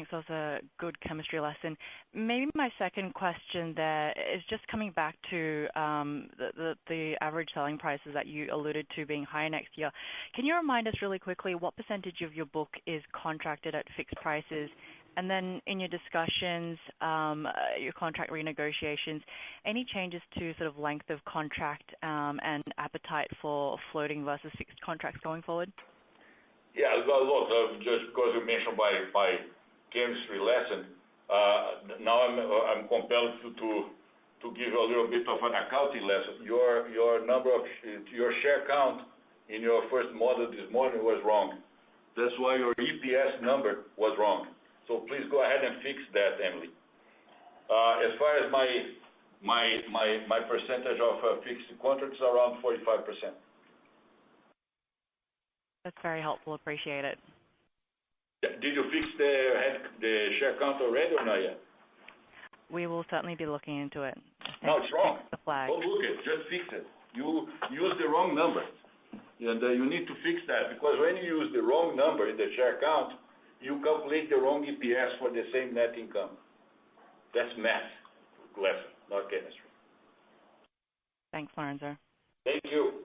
Thanks. That was a good chemistry lesson. Maybe my second question there is just coming back to the average selling prices that you alluded to being higher next year. Can you remind us really quickly what percentage of your book is contracted at fixed prices? And then in your discussions, your contract renegotiations, any changes to sort of length of contract and appetite for floating versus fixed contracts going forward? Yeah, look, just because you mentioned my chemistry lesson, now I'm compelled to give you a little bit of an accounting lesson. Your share count in your first model this morning was wrong. That's why your EPS number was wrong. So please go ahead and fix that, Emily. As far as my percentage of fixed contracts, around 45%. That's very helpful. Appreciate it. Did you fix the share count already or not yet? We will certainly be looking into it. No, it's wrong. The flag. Don't look it. Just fix it. You use the wrong number. And you need to fix that because when you use the wrong number in the share count, you calculate the wrong EPS for the same net income. That's math lesson, not chemistry. Thanks, Lourenco. Thank you.